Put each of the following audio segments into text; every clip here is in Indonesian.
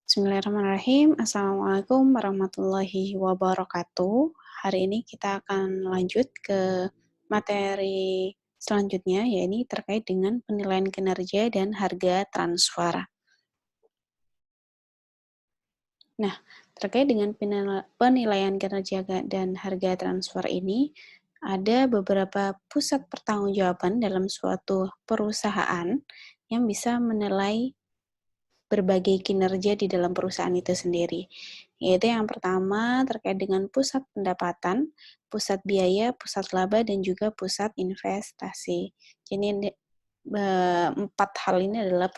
Bismillahirrahmanirrahim. Assalamualaikum warahmatullahi wabarakatuh. Hari ini kita akan lanjut ke materi selanjutnya, yaitu terkait dengan penilaian kinerja dan harga transfer. Nah, terkait dengan penilaian kinerja dan harga transfer ini, ada beberapa pusat pertanggungjawaban dalam suatu perusahaan yang bisa menilai berbagai kinerja di dalam perusahaan itu sendiri. Yaitu yang pertama terkait dengan pusat pendapatan, pusat biaya, pusat laba, dan juga pusat investasi. Jadi empat hal ini adalah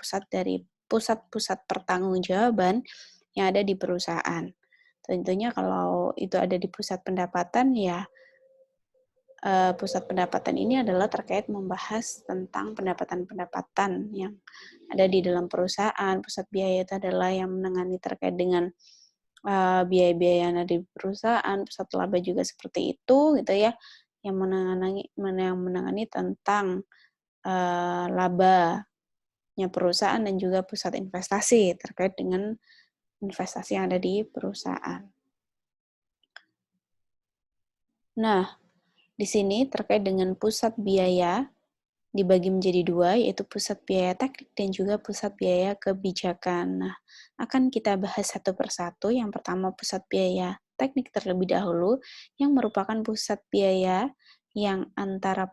pusat-pusat pertanggungjawaban yang ada di perusahaan. Tentunya kalau itu ada di pusat pendapatan, ya pusat pendapatan ini adalah terkait membahas tentang pendapatan-pendapatan yang ada di dalam perusahaan. Pusat biaya itu adalah yang menangani terkait dengan biaya-biaya yang ada di perusahaan. Pusat laba juga seperti itu, gitu ya, yang menangani tentang labanya perusahaan, dan juga pusat investasi terkait dengan investasi yang ada di perusahaan. Nah, di sini terkait dengan pusat biaya dibagi menjadi dua, yaitu pusat biaya teknik dan juga pusat biaya kebijakan. Nah, akan kita bahas satu persatu. Yang pertama, pusat biaya teknik terlebih dahulu, yang merupakan pusat biaya yang antara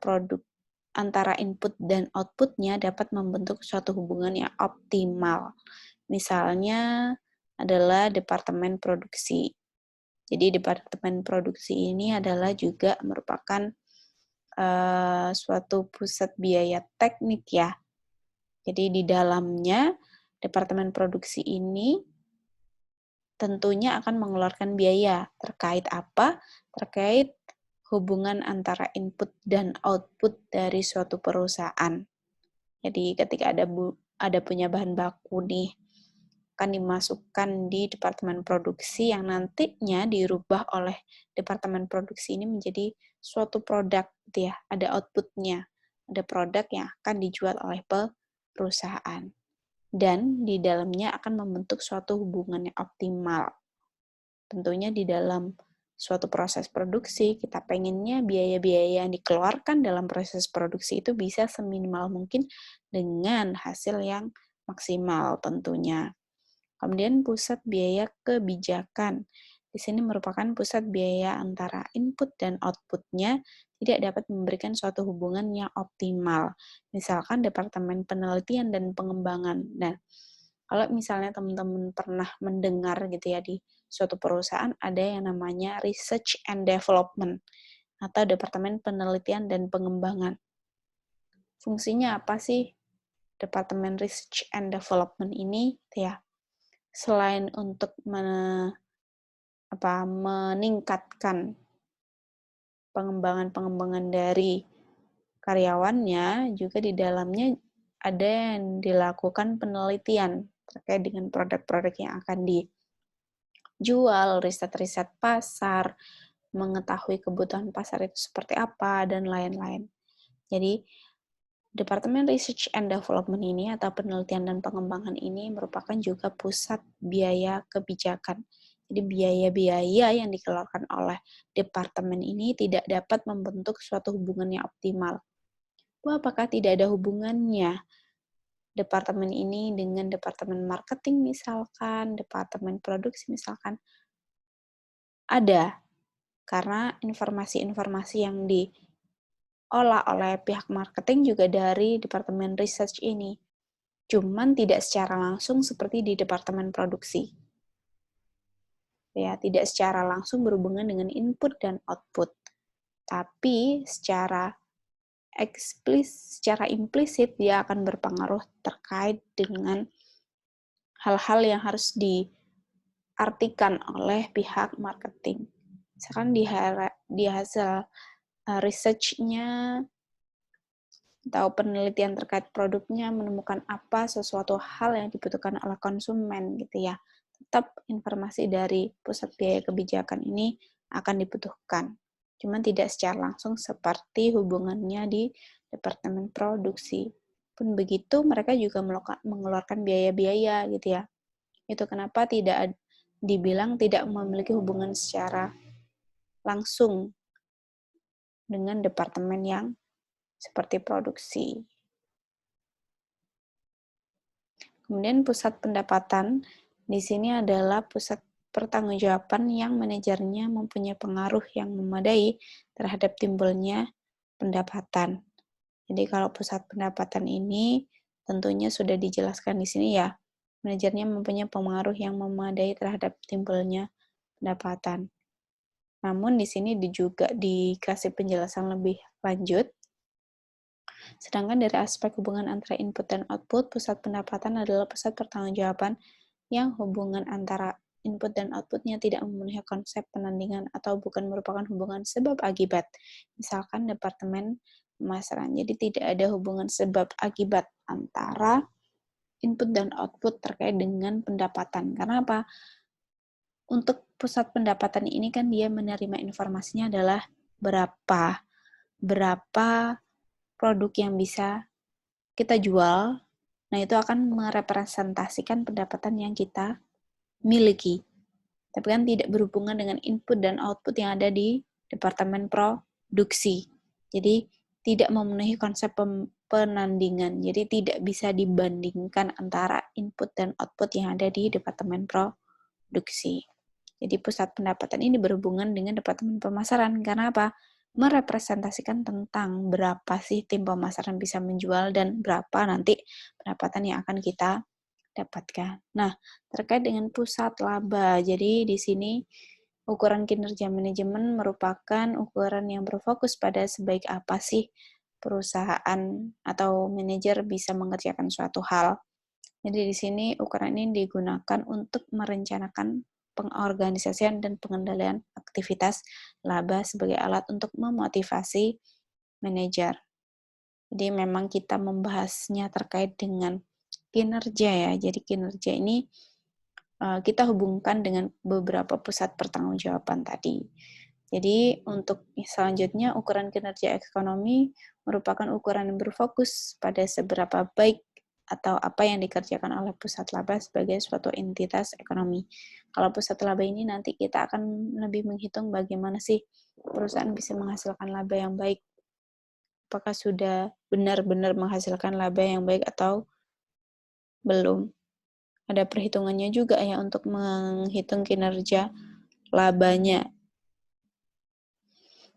input dan outputnya dapat membentuk suatu hubungan yang optimal. Misalnya adalah departemen produksi. Jadi departemen produksi ini adalah juga merupakan suatu pusat biaya teknik ya. Jadi di dalamnya departemen produksi ini tentunya akan mengeluarkan biaya terkait apa? Terkait hubungan antara input dan output dari suatu perusahaan. Jadi ketika ada punya bahan baku nih, akan dimasukkan di departemen produksi yang nantinya dirubah oleh departemen produksi ini menjadi suatu produk gitu ya, ada outputnya, ada produk yang akan dijual oleh perusahaan. Dan di dalamnya akan membentuk suatu hubungan yang optimal. Tentunya di dalam suatu proses produksi, kita pengennya biaya-biaya yang dikeluarkan dalam proses produksi itu bisa seminimal mungkin dengan hasil yang maksimal tentunya. Kemudian pusat biaya kebijakan. Di sini merupakan pusat biaya antara input dan outputnya tidak dapat memberikan suatu hubungan yang optimal. Misalkan Departemen Penelitian dan Pengembangan. Nah, kalau misalnya teman-teman pernah mendengar gitu ya di suatu perusahaan ada yang namanya Research and Development atau Departemen Penelitian dan Pengembangan. Fungsinya apa sih Departemen Research and Development ini? Ya, selain untuk meningkatkan pengembangan dari karyawannya, juga di dalamnya ada yang dilakukan penelitian terkait dengan produk-produk yang akan dijual, riset-riset pasar, mengetahui kebutuhan pasar itu seperti apa, dan lain-lain. Jadi, Departemen Research and Development ini atau penelitian dan pengembangan ini merupakan juga pusat biaya kebijakan. Jadi biaya-biaya yang dikeluarkan oleh departemen ini tidak dapat membentuk suatu hubungan yang optimal. Apakah tidak ada hubungannya departemen ini dengan departemen marketing misalkan, departemen produksi misalkan? Ada, karena informasi-informasi yang diolah oleh pihak marketing juga dari departemen research ini. Cuman tidak secara langsung seperti di departemen produksi. Ya, tidak secara langsung berhubungan dengan input dan output. Tapi secara implisit dia akan berpengaruh terkait dengan hal-hal yang harus diartikan oleh pihak marketing. Misalkan di hasil research-nya atau penelitian terkait produknya menemukan apa sesuatu hal yang dibutuhkan oleh konsumen gitu ya. Tetap informasi dari pusat biaya kebijakan ini akan dibutuhkan. Cuman tidak secara langsung seperti hubungannya di departemen produksi. Pun begitu mereka juga mengeluarkan biaya-biaya gitu ya. Itu kenapa dibilang tidak memiliki hubungan secara langsung dengan departemen yang seperti produksi. Kemudian pusat pendapatan di sini adalah pusat pertanggungjawaban yang manajernya mempunyai pengaruh yang memadai terhadap timbulnya pendapatan. Jadi kalau pusat pendapatan ini tentunya sudah dijelaskan di sini ya, manajernya mempunyai pengaruh yang memadai terhadap timbulnya pendapatan. Namun di sini juga dikasih penjelasan lebih lanjut. Sedangkan dari aspek hubungan antara input dan output, pusat pendapatan adalah pusat pertanggungjawaban yang hubungan antara input dan outputnya tidak memenuhi konsep penandingan atau bukan merupakan hubungan sebab akibat. Misalkan departemen pemasaran. Jadi tidak ada hubungan sebab akibat antara input dan output terkait dengan pendapatan. Karena apa? Untuk pusat pendapatan ini kan dia menerima informasinya adalah berapa produk yang bisa kita jual. Nah, itu akan merepresentasikan pendapatan yang kita miliki. Tapi kan tidak berhubungan dengan input dan output yang ada di departemen produksi. Jadi tidak memenuhi konsep penandingan. Jadi tidak bisa dibandingkan antara input dan output yang ada di departemen produksi. Jadi pusat pendapatan ini berhubungan dengan departemen pemasaran. Karena apa? Merepresentasikan tentang berapa sih tim pemasaran bisa menjual dan berapa nanti pendapatan yang akan kita dapatkan. Nah, terkait dengan pusat laba. Jadi di sini ukuran kinerja manajemen merupakan ukuran yang berfokus pada sebaik apa sih perusahaan atau manajer bisa mengerjakan suatu hal. Jadi di sini ukuran ini digunakan untuk merencanakan pengorganisasian dan pengendalian aktivitas laba sebagai alat untuk memotivasi manajer. Jadi memang kita membahasnya terkait dengan kinerja ya. Jadi kinerja ini kita hubungkan dengan beberapa pusat pertanggungjawaban tadi. Jadi untuk selanjutnya ukuran kinerja ekonomi merupakan ukuran yang berfokus pada seberapa baik atau apa yang dikerjakan oleh pusat laba sebagai suatu entitas ekonomi. Kalau pusat laba ini nanti kita akan lebih menghitung bagaimana sih perusahaan bisa menghasilkan laba yang baik. Apakah sudah benar-benar menghasilkan laba yang baik atau belum. Ada perhitungannya juga ya untuk menghitung kinerja labanya.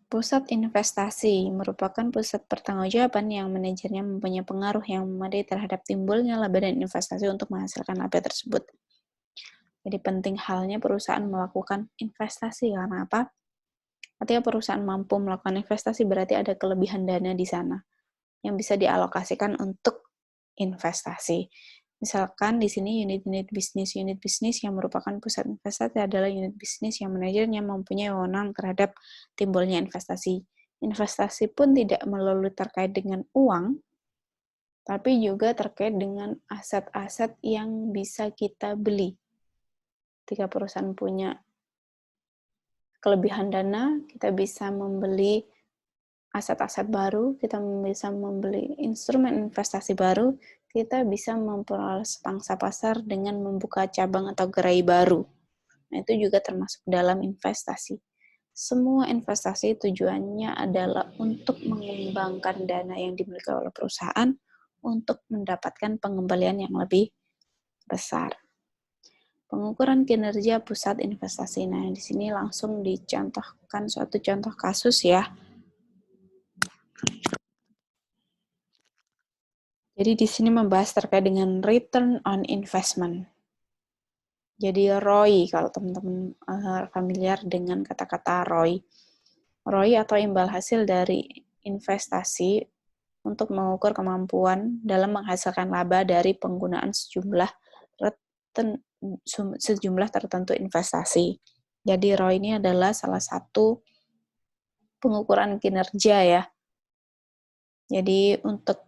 Pusat investasi merupakan pusat pertanggungjawaban yang manajernya mempunyai pengaruh yang memadai terhadap timbulnya laba dan investasi untuk menghasilkan laba tersebut. Jadi penting halnya perusahaan melakukan investasi. Karena apa? Ketika perusahaan mampu melakukan investasi berarti ada kelebihan dana di sana yang bisa dialokasikan untuk investasi. Misalkan di sini unit bisnis yang merupakan pusat investasi adalah unit bisnis yang manajernya mempunyai wewenang terhadap timbulnya investasi. Investasi pun tidak melulu terkait dengan uang, tapi juga terkait dengan aset-aset yang bisa kita beli. Ketika perusahaan punya kelebihan dana, kita bisa membeli aset-aset baru, kita bisa membeli instrumen investasi baru, kita bisa memperoleh pangsa pasar dengan membuka cabang atau gerai baru. Nah, itu juga termasuk dalam investasi. Semua investasi tujuannya adalah untuk mengembangkan dana yang dimiliki oleh perusahaan untuk mendapatkan pengembalian yang lebih besar. Pengukuran kinerja pusat investasi. Nah, di sini langsung dicontohkan suatu contoh kasus ya. Jadi di sini membahas terkait dengan return on investment. Jadi ROI, kalau teman-teman familiar dengan kata-kata ROI. ROI atau imbal hasil dari investasi untuk mengukur kemampuan dalam menghasilkan laba dari penggunaan sejumlah tertentu investasi. Jadi ROI ini adalah salah satu pengukuran kinerja ya. Jadi untuk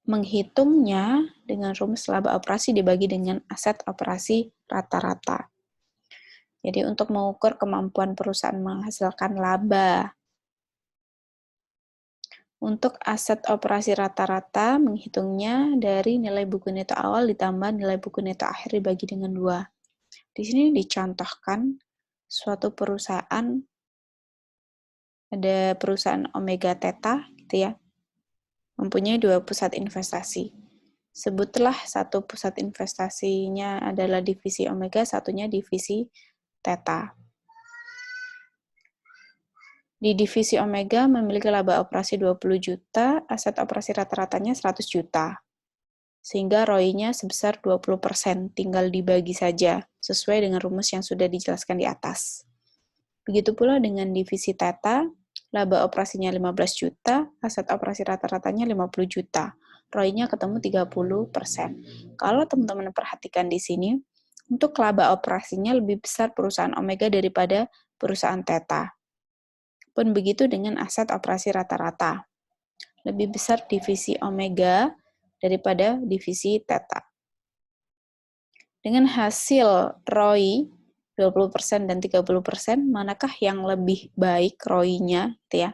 menghitungnya dengan rumus laba operasi dibagi dengan aset operasi rata-rata. Jadi untuk mengukur kemampuan perusahaan menghasilkan laba Untuk aset operasi rata-rata, menghitungnya dari nilai buku neto awal ditambah nilai buku neto akhir dibagi dengan 2. Di sini dicontohkan suatu perusahaan, ada perusahaan Omega Theta, gitu ya, mempunyai 2 pusat investasi. Sebutlah satu pusat investasinya adalah divisi Omega, satunya divisi Theta. Di divisi Omega memiliki laba operasi 20 juta, aset operasi rata-ratanya 100 juta. Sehingga ROI-nya sebesar 20%, tinggal dibagi saja, sesuai dengan rumus yang sudah dijelaskan di atas. Begitu pula dengan divisi Theta, laba operasinya 15 juta, aset operasi rata-ratanya 50 juta. ROI-nya ketemu 30%. Kalau teman-teman perhatikan di sini, untuk laba operasinya lebih besar perusahaan Omega daripada perusahaan Theta. Pun begitu dengan aset operasi rata-rata. Lebih besar divisi Omega daripada divisi Theta. Dengan hasil ROI 20% dan 30%, manakah yang lebih baik ROI-nya, gitu ya?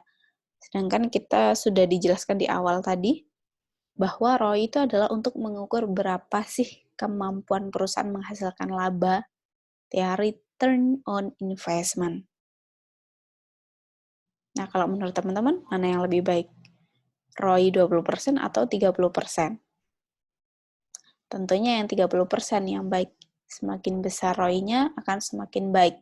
Sedangkan kita sudah dijelaskan di awal tadi, bahwa ROI itu adalah untuk mengukur berapa sih kemampuan perusahaan menghasilkan laba, ya, return on investment. Nah, kalau menurut teman-teman, mana yang lebih baik? ROI 20% atau 30%? Tentunya yang 30% yang baik. Semakin besar ROI-nya akan semakin baik.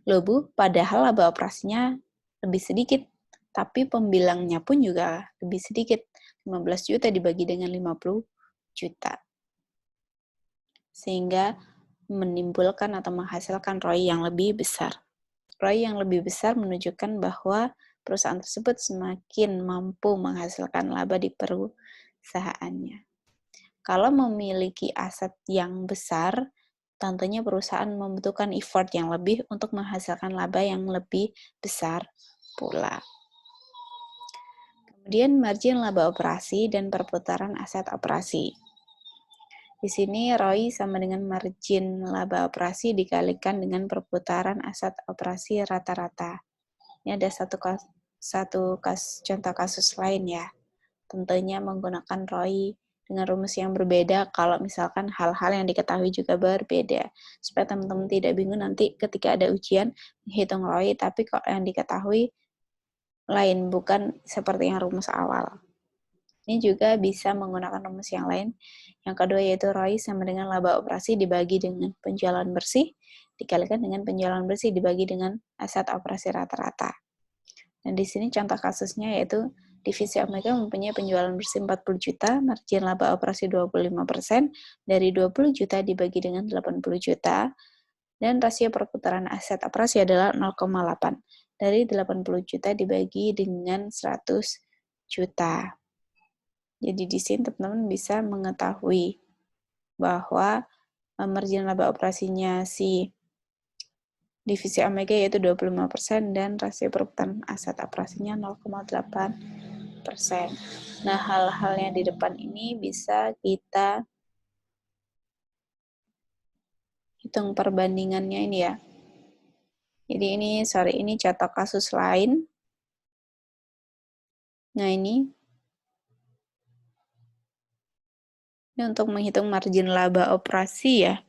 Loh Bu, padahal laba operasinya lebih sedikit, tapi pembilangnya pun juga lebih sedikit. 15 juta dibagi dengan 50 juta. Sehingga menimbulkan atau menghasilkan ROI yang lebih besar. ROI yang lebih besar menunjukkan bahwa perusahaan tersebut semakin mampu menghasilkan laba di perusahaannya. Kalau memiliki aset yang besar, tentunya perusahaan membutuhkan effort yang lebih untuk menghasilkan laba yang lebih besar pula. Kemudian margin laba operasi dan perputaran aset operasi. Di sini ROI sama dengan margin laba operasi dikalikan dengan perputaran aset operasi rata-rata. Ini ada contoh kasus lain ya. Tentunya menggunakan ROI dengan rumus yang berbeda kalau misalkan hal-hal yang diketahui juga berbeda. Supaya teman-teman tidak bingung nanti ketika ada ujian menghitung ROI, tapi kok yang diketahui lain, bukan seperti yang rumus awal. Ini juga bisa menggunakan rumus yang lain. Yang kedua yaitu ROI sama dengan laba operasi dibagi dengan penjualan bersih, dikalikan dengan penjualan bersih dibagi dengan aset operasi rata-rata. Dan di sini contoh kasusnya yaitu divisi Omega mempunyai penjualan bersih 40 juta, margin laba operasi 25%, dari 20 juta dibagi dengan 80 juta, dan rasio perputaran aset operasi adalah 0,8. Dari 80 juta dibagi dengan 100 juta. Jadi di sini teman-teman bisa mengetahui bahwa margin laba operasinya si divisi Omega yaitu 25% dan rasio perputaran aset operasinya 0,8%. Nah, hal-hal yang di depan ini bisa kita hitung perbandingannya ini ya. Jadi ini contoh kasus lain. Nah, ini untuk menghitung margin laba operasi ya.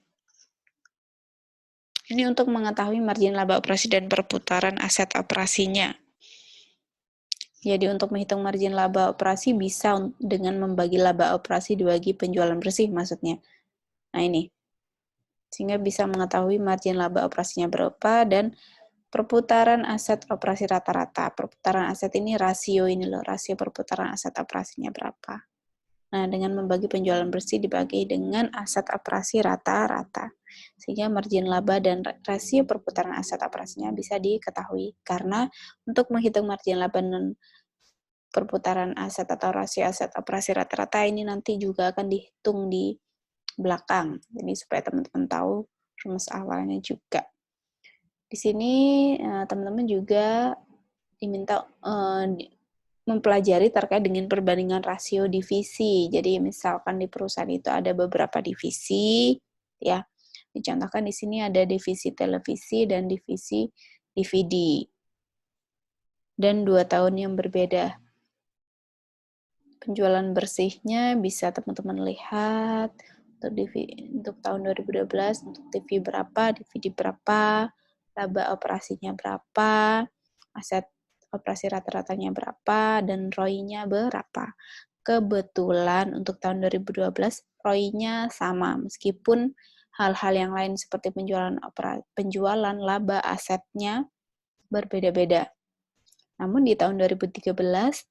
Ini untuk mengetahui margin laba operasi dan perputaran aset operasinya. Jadi untuk menghitung margin laba operasi bisa dengan membagi laba operasi dibagi penjualan bersih maksudnya. Nah ini. Sehingga bisa mengetahui margin laba operasinya berapa dan perputaran aset operasi rata-rata. Perputaran aset ini rasio rasio perputaran aset operasinya berapa. Nah, dengan membagi penjualan bersih dibagi dengan aset operasi rata-rata. Sehingga margin laba dan rasio perputaran aset operasinya bisa diketahui. Karena untuk menghitung margin laba dan perputaran aset atau rasio aset operasi rata-rata ini nanti juga akan dihitung di belakang. Jadi supaya teman-teman tahu rumus awalnya juga. Di sini teman-teman juga diminta mempelajari terkait dengan perbandingan rasio divisi. Jadi misalkan di perusahaan itu ada beberapa divisi, ya. Dicontohkan di sini ada divisi televisi dan divisi DVD. Dan 2 tahun yang berbeda. Penjualan bersihnya bisa teman-teman lihat untuk tahun 2012 untuk TV berapa, DVD berapa, laba operasinya berapa, aset operasi rata-ratanya berapa, dan ROI-nya berapa. Kebetulan untuk tahun 2012 ROI-nya sama, meskipun hal-hal yang lain seperti penjualan laba asetnya berbeda-beda. Namun di tahun 2013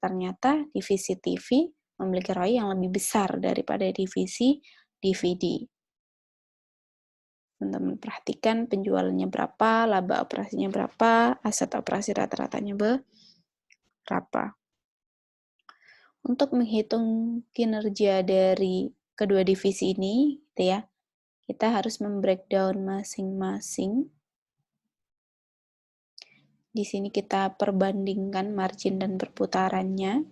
ternyata divisi TV memiliki ROI yang lebih besar daripada divisi DVD. Teman-teman perhatikan penjualannya berapa, laba operasinya berapa, aset operasi rata-ratanya berapa. Untuk menghitung kinerja dari kedua divisi ini, gitu ya, kita harus membreakdown masing-masing. Di sini kita perbandingkan margin dan perputarannya.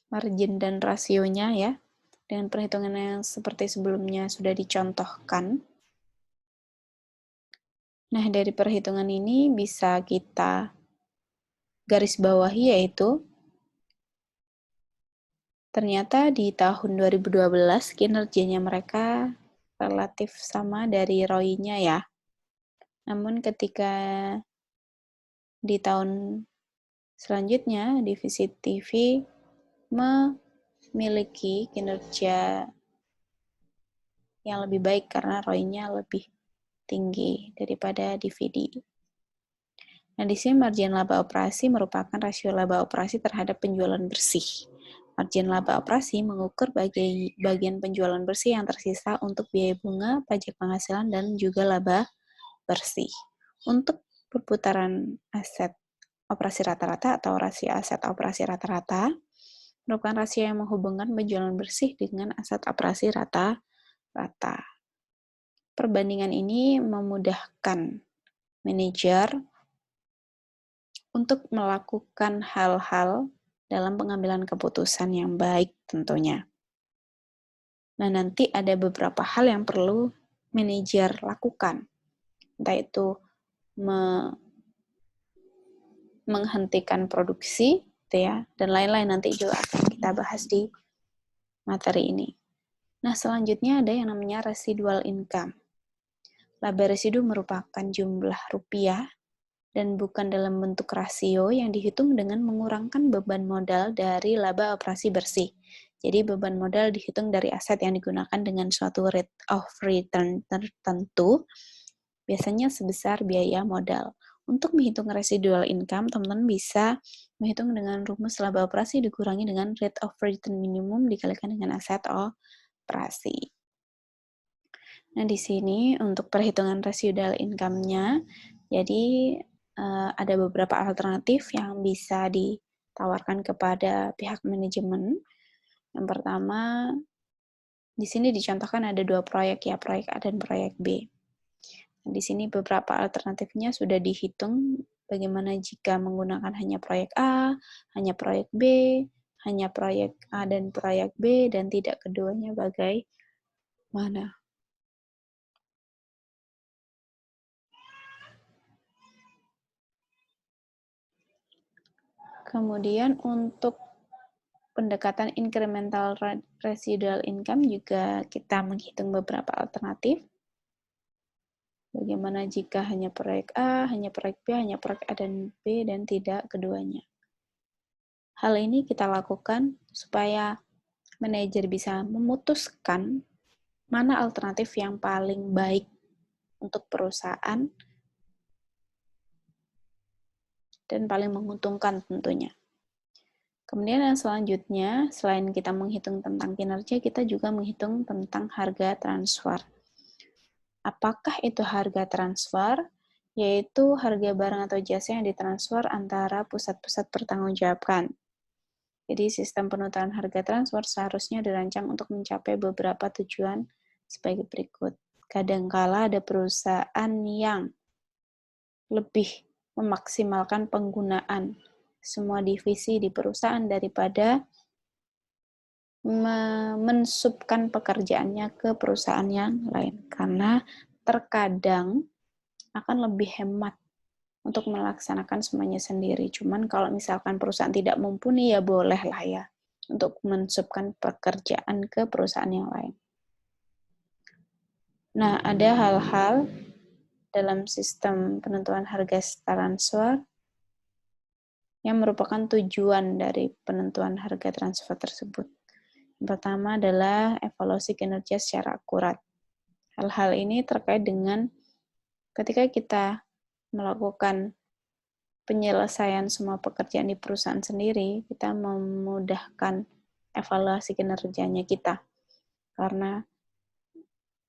Margin dan rasionya ya, dengan perhitungan yang seperti sebelumnya sudah dicontohkan. Nah, dari perhitungan ini bisa kita garis bawahi, yaitu ternyata di tahun 2012 kinerjanya mereka relatif sama dari ROI-nya ya. Namun ketika di tahun selanjutnya divisi TV memiliki kinerja yang lebih baik karena ROI-nya lebih tinggi daripada DVD. Nah, di sini margin laba operasi merupakan rasio laba operasi terhadap penjualan bersih. Margin laba operasi mengukur bagian penjualan bersih yang tersisa untuk biaya bunga, pajak penghasilan, dan juga laba bersih. Untuk perputaran aset operasi rata-rata atau rasio aset operasi rata-rata, merupakan rasio yang menghubungkan penjualan bersih dengan aset operasi rata-rata. Perbandingan ini memudahkan manajer untuk melakukan hal-hal dalam pengambilan keputusan yang baik tentunya. Nah, nanti ada beberapa hal yang perlu manajer lakukan. Entah itu menghentikan produksi, gitu ya, dan lain-lain nanti juga akan kita bahas di materi ini. Nah, selanjutnya ada yang namanya residual income. Laba residu merupakan jumlah rupiah dan bukan dalam bentuk rasio yang dihitung dengan mengurangkan beban modal dari laba operasi bersih. Jadi beban modal dihitung dari aset yang digunakan dengan suatu rate of return tertentu, biasanya sebesar biaya modal. Untuk menghitung residual income, teman-teman bisa menghitung dengan rumus laba operasi dikurangi dengan rate of return minimum dikalikan dengan aset operasi. Nah, di sini untuk perhitungan residual income-nya, jadi ada beberapa alternatif yang bisa ditawarkan kepada pihak manajemen. Yang pertama, di sini dicontohkan ada 2 proyek ya, proyek A dan proyek B. Nah, di sini beberapa alternatifnya sudah dihitung bagaimana jika menggunakan hanya proyek A, hanya proyek B, hanya proyek A dan proyek B, dan tidak keduanya bagaimana. Kemudian untuk pendekatan incremental residual income juga kita menghitung beberapa alternatif. Bagaimana jika hanya proyek A, hanya proyek B, hanya proyek A dan B, dan tidak keduanya. Hal ini kita lakukan supaya manajer bisa memutuskan mana alternatif yang paling baik untuk perusahaan dan paling menguntungkan tentunya. Kemudian yang selanjutnya, selain kita menghitung tentang kinerja, kita juga menghitung tentang harga transfer. Apakah itu harga transfer? Yaitu harga barang atau jasa yang ditransfer antara pusat-pusat pertanggungjawaban. Jadi sistem penuturan harga transfer seharusnya dirancang untuk mencapai beberapa tujuan sebagai berikut. Kadangkala ada perusahaan yang lebih memaksimalkan penggunaan semua divisi di perusahaan daripada mensubkan pekerjaannya ke perusahaan yang lain. Karena terkadang akan lebih hemat untuk melaksanakan semuanya sendiri. Cuman kalau misalkan perusahaan tidak mumpuni, ya boleh lah ya untuk mensubkan pekerjaan ke perusahaan yang lain. Nah, ada hal-hal dalam sistem penentuan harga transfer yang merupakan tujuan dari penentuan harga transfer tersebut. Yang pertama adalah evaluasi kinerja secara akurat. Hal-hal ini terkait dengan ketika kita melakukan penyelesaian semua pekerjaan di perusahaan sendiri, kita memudahkan evaluasi kinerjanya kita. Karena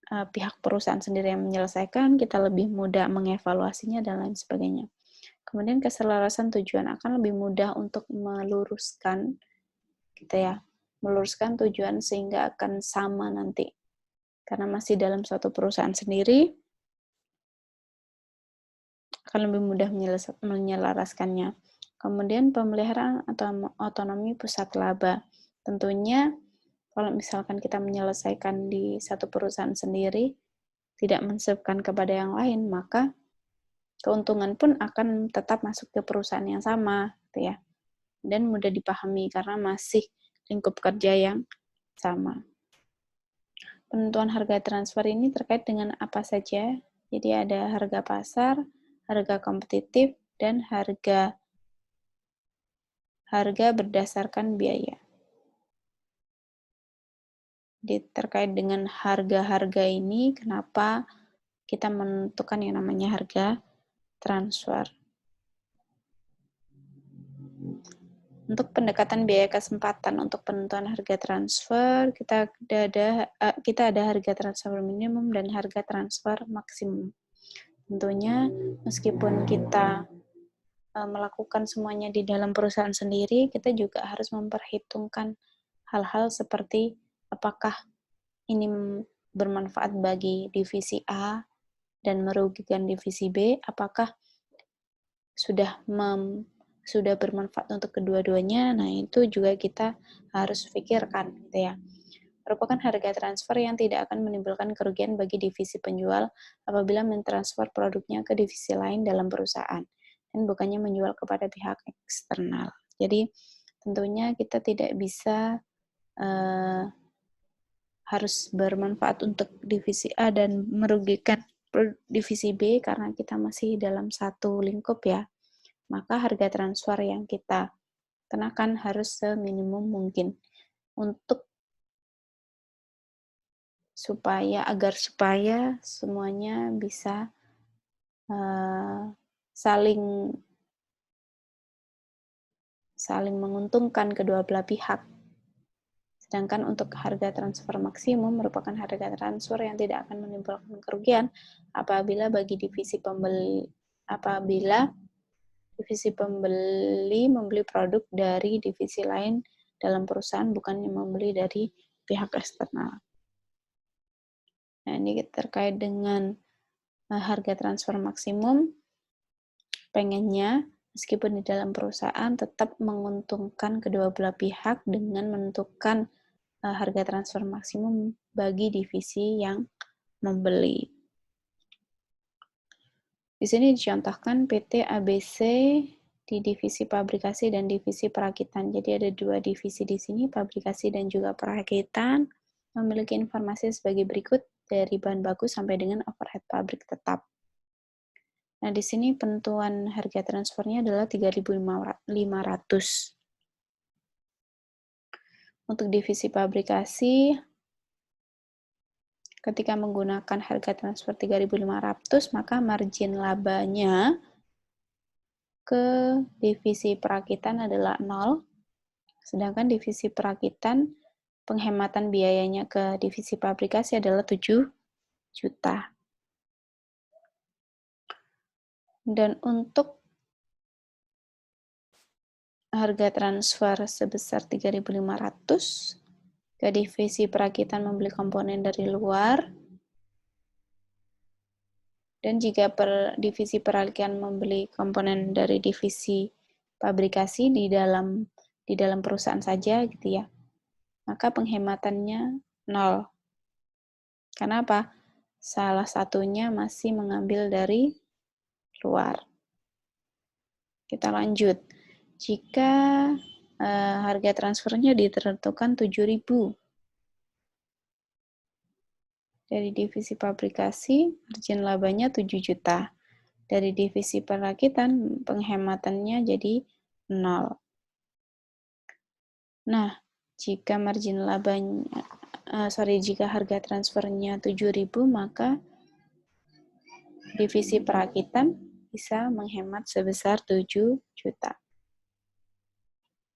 pihak perusahaan sendiri yang menyelesaikan, kita lebih mudah mengevaluasinya dan lain sebagainya. Kemudian keselarasan tujuan akan lebih mudah untuk meluruskan gitu ya, meluruskan tujuan sehingga akan sama nanti. Karena masih dalam suatu perusahaan sendiri, akan lebih mudah menyelaraskannya. Kemudian pemeliharaan atau otonomi pusat laba. Tentunya kalau misalkan kita menyelesaikan di satu perusahaan sendiri, tidak mensubkan kepada yang lain, maka keuntungan pun akan tetap masuk ke perusahaan yang sama, gitu ya. Dan mudah dipahami karena masih lingkup kerja yang sama. Penentuan harga transfer ini terkait dengan apa saja? Jadi ada harga pasar, harga kompetitif, dan harga berdasarkan biaya. Jadi terkait dengan harga-harga ini, kenapa kita menentukan yang namanya harga transfer. Untuk pendekatan biaya kesempatan untuk penentuan harga transfer, kita ada harga transfer minimum dan harga transfer maksimum. Tentunya meskipun kita melakukan semuanya di dalam perusahaan sendiri, kita juga harus memperhitungkan hal-hal seperti apakah ini bermanfaat bagi divisi A dan merugikan divisi B, apakah sudah bermanfaat untuk kedua-duanya. Nah, itu juga kita harus pikirkan gitu ya. Merupakan harga transfer yang tidak akan menimbulkan kerugian bagi divisi penjual apabila mentransfer produknya ke divisi lain dalam perusahaan dan bukannya menjual kepada pihak eksternal. Jadi, tentunya kita tidak bisa harus bermanfaat untuk divisi A dan merugikan divisi B karena kita masih dalam satu lingkup ya. Maka harga transfer yang kita kenakan harus seminimum mungkin untuk agar semuanya bisa saling menguntungkan kedua belah pihak. Sedangkan untuk harga transfer maksimum merupakan harga transfer yang tidak akan menimbulkan kerugian apabila divisi pembeli membeli produk dari divisi lain dalam perusahaan, bukannya membeli dari pihak eksternal. Nah, ini terkait dengan harga transfer maksimum, pengennya meskipun di dalam perusahaan tetap menguntungkan kedua belah pihak dengan menentukan harga transfer maksimum bagi divisi yang membeli. Di sini dicontohkan PT ABC di divisi pabrikasi dan divisi perakitan. Jadi ada dua divisi di sini, pabrikasi dan juga perakitan, memiliki informasi sebagai berikut dari bahan baku sampai dengan overhead pabrik tetap. Nah, di sini penentuan harga transfernya adalah 3.500. Untuk divisi pabrikasi, ketika menggunakan harga transfer 3.500, maka margin labanya ke divisi perakitan adalah 0, sedangkan divisi perakitan penghematan biayanya ke divisi pabrikasi adalah 7 juta. Dan untuk harga transfer sebesar 3.500, ke divisi perakitan membeli komponen dari luar, dan jika divisi perakitan membeli komponen dari divisi pabrikasi di dalam perusahaan saja gitu ya, maka penghematannya 0. Karena apa? Salah satunya masih mengambil dari luar. Kita lanjut. Jika harga transfernya ditentukan 7.000, dari divisi pabrikasi, margin labanya 7 juta. Dari divisi perakitan, penghematannya jadi 0. Nah, jika margin labanya, jika harga transfernya 7.000, maka divisi perakitan bisa menghemat sebesar 7 juta.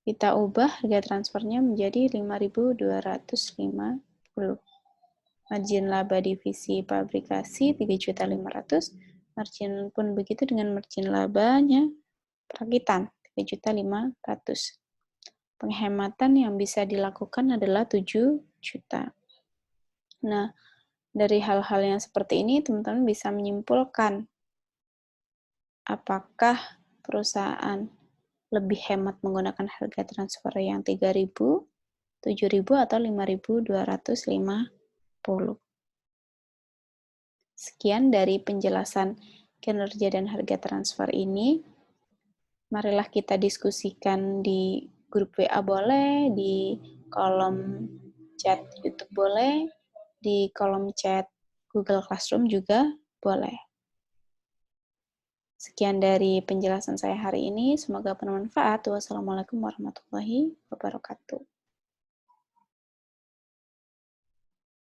Kita ubah harga transfernya menjadi 5.250. Margin laba divisi pabrikasi 3.500.000. Margin pun begitu dengan margin labanya perakitan 3.500.000. Penghematan yang bisa dilakukan adalah 7 juta. Nah, dari hal-hal yang seperti ini teman-teman bisa menyimpulkan apakah perusahaan lebih hemat menggunakan harga transfer yang 3.000, 7.000 atau 5.250. Sekian dari penjelasan kinerja dan harga transfer ini. Marilah kita diskusikan di grup WA boleh, di kolom chat YouTube boleh, di kolom chat Google Classroom juga boleh. Sekian dari penjelasan saya hari ini. Semoga bermanfaat. Wassalamualaikum warahmatullahi wabarakatuh.